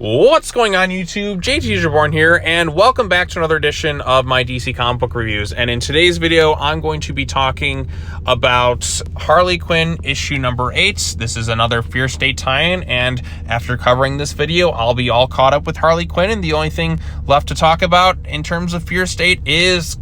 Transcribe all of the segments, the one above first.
What's going on, YouTube? JT Reborn here, and welcome back to another edition of my DC comic book reviews. And in today's video, I'm going to be talking about Harley Quinn issue number 8. This is another Fear State tie-in, and after covering this video, I'll be all caught up with Harley Quinn, and the only thing left to talk about in terms of Fear State is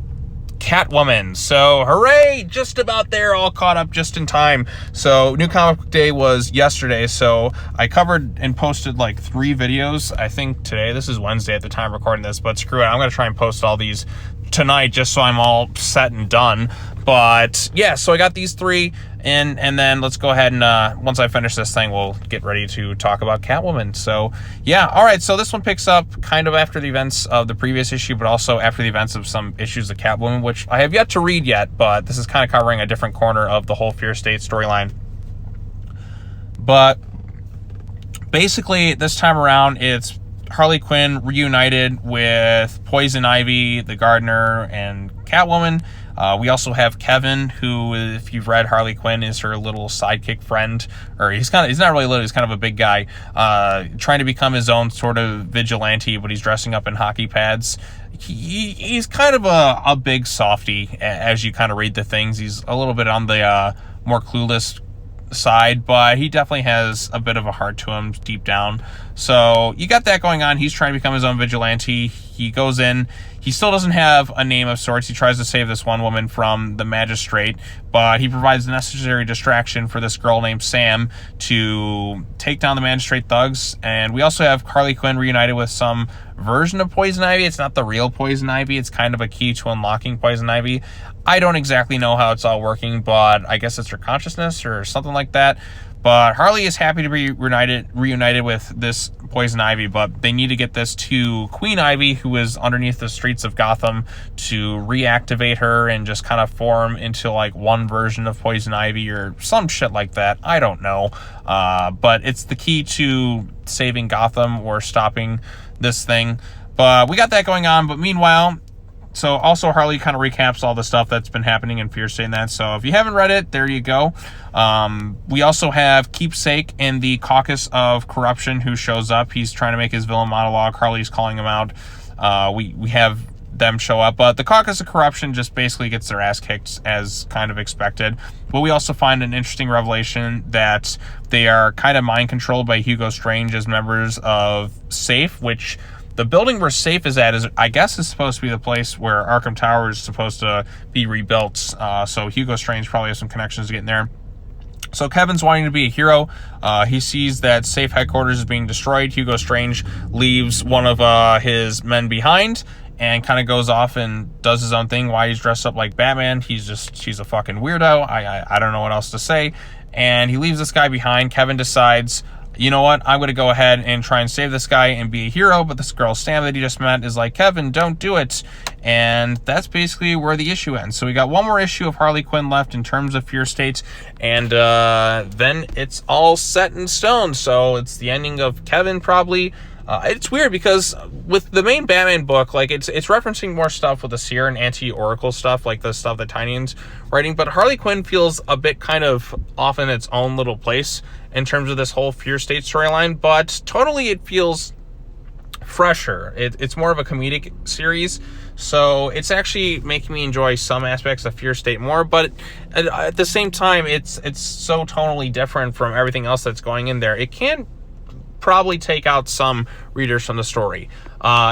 Catwoman. So hooray, just about there, all caught up just in time. So New Comic Book Day was yesterday, so I covered and posted like 3 videos. I think today, this is Wednesday at the time of recording this, but screw it, I'm gonna try and post all these tonight just so I'm all set and done. But yeah, so I got these 3, and then let's go ahead and once I finish this thing, we'll get ready to talk about Catwoman. So yeah, all right, so this one picks up kind of after the events of the previous issue, but also after the events of some issues of Catwoman, which I have yet to read yet, but this is kind of covering a different corner of the whole Fear State storyline. But basically, this time around, it's Harley Quinn reunited with Poison Ivy, the Gardener, and Catwoman. We also have Kevin, who, if you've read Harley Quinn, is her little sidekick friend, or he's not really little, he's kind of a big guy, trying to become his own sort of vigilante, but he's dressing up in hockey pads. He's kind of a big softy as you kind of read the things. He's a little bit on the more clueless side, but he definitely has a bit of a heart to him deep down. So you got that going on. He's trying to become his own vigilante. He goes in. He still doesn't have a name of sorts. He tries to save this one woman from the Magistrate, but he provides the necessary distraction for this girl named Sam to take down the Magistrate thugs. And we also have Harley Quinn reunited with some version of Poison Ivy. It's not the real Poison Ivy. It's kind of a key to unlocking Poison Ivy. I don't exactly know how it's all working, but I guess it's her consciousness or something like that. But Harley is happy to be reunited with this Poison Ivy, but they need to get this to Queen Ivy, who is underneath the streets of Gotham, to reactivate her and just kind of form into like one version of Poison Ivy or some shit like that. I don't know. But it's the key to saving Gotham or stopping this thing. But we got that going on. But meanwhile, so also Harley kind of recaps all the stuff that's been happening in Fear State and that. So if you haven't read it, there you go. We also have Keepsake in the Caucus of Corruption who shows up. He's trying to make his villain monologue. Harley's calling him out. We have them show up, but the Caucus of Corruption just basically gets their ass kicked as kind of expected. But we also find an interesting revelation that they are kind of mind controlled by Hugo Strange as members of SAFE, which the building where SAFE is at, I guess, is supposed to be the place where Arkham Tower is supposed to be rebuilt. So Hugo Strange probably has some connections to get in there. So Kevin's wanting to be a hero. He sees that SAFE headquarters is being destroyed. Hugo Strange leaves one of his men behind and kind of goes off and does his own thing. Why he's dressed up like Batman? She's a fucking weirdo. I don't know what else to say. And he leaves this guy behind. Kevin decides, you know what, I'm going to go ahead and try and save this guy and be a hero, but this girl, Sam, that he just met is like, Kevin, don't do it. And that's basically where the issue ends. So we got one more issue of Harley Quinn left in terms of Fear State, and then it's all set in stone. So it's the ending of Kevin, probably. It's weird because with the main Batman book, like it's referencing more stuff with the Seer and Anti-Oracle stuff, like the stuff that Tynion's writing, but Harley Quinn feels a bit kind of off in its own little place in terms of this whole Fear State storyline, but totally it feels fresher. It's more of a comedic series, so it's actually making me enjoy some aspects of Fear State more, but at the same time, it's so tonally different from everything else that's going in there. It can probably take out some readers from the story.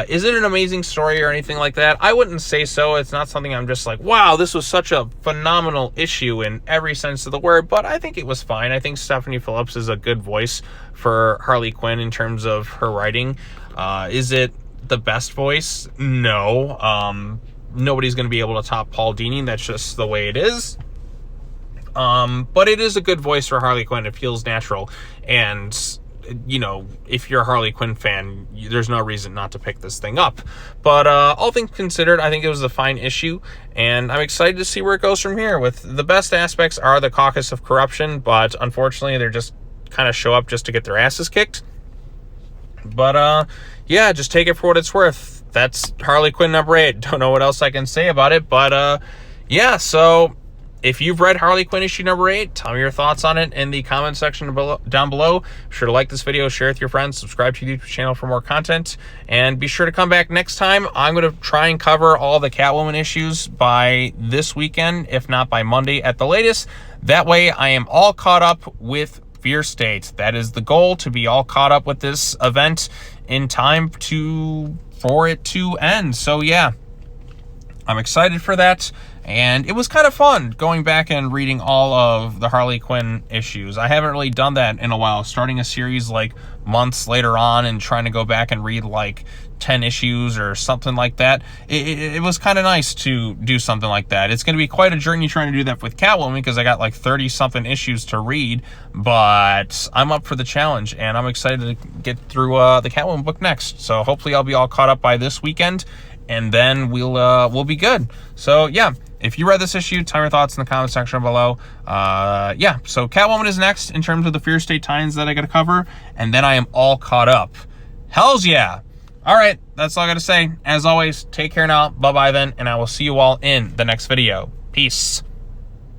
Is it an amazing story or anything like that? I wouldn't say so. It's not something I'm just like, wow, this was such a phenomenal issue in every sense of the word, but I think it was fine. I think Stephanie Phillips is a good voice for Harley Quinn in terms of her writing. Is it the best voice? No. Nobody's going to be able to top Paul Dini. That's just the way it is. But it is a good voice for Harley Quinn. It feels natural, and you know, if you're a Harley Quinn fan, there's no reason not to pick this thing up. But all things considered, I think it was a fine issue, and I'm excited to see where it goes from here. With the best aspects are the Caucus of Corruption, but unfortunately, they're just kind of show up just to get their asses kicked. But yeah, just take it for what it's worth. That's Harley Quinn number 8. Don't know what else I can say about it, but yeah, so if you've read Harley Quinn issue number 8, tell me your thoughts on it in the comment section down below. Be sure to like this video, share it with your friends, subscribe to the YouTube channel for more content, and be sure to come back next time. I'm going to try and cover all the Catwoman issues by this weekend, if not by Monday at the latest. That way I am all caught up with Fear State. That is the goal, to be all caught up with this event in time for it to end. So yeah, I'm excited for that. And it was kind of fun going back and reading all of the Harley Quinn issues. I haven't really done that in a while, starting a series like months later on and trying to go back and read like 10 issues or something like that. It was kind of nice to do something like that. It's going to be quite a journey trying to do that with Catwoman, because I got like 30 something issues to read, but I'm up for the challenge and I'm excited to get through the Catwoman book next. So hopefully I'll be all caught up by this weekend, and then we'll be good. So yeah, if you read this issue, tell me your thoughts in the comment section below. Yeah, so Catwoman is next in terms of the Fear State tie-ins that I got to cover, and then I am all caught up. Hells yeah. All right, that's all I got to say. As always, take care now. Bye-bye then, and I will see you all in the next video. Peace.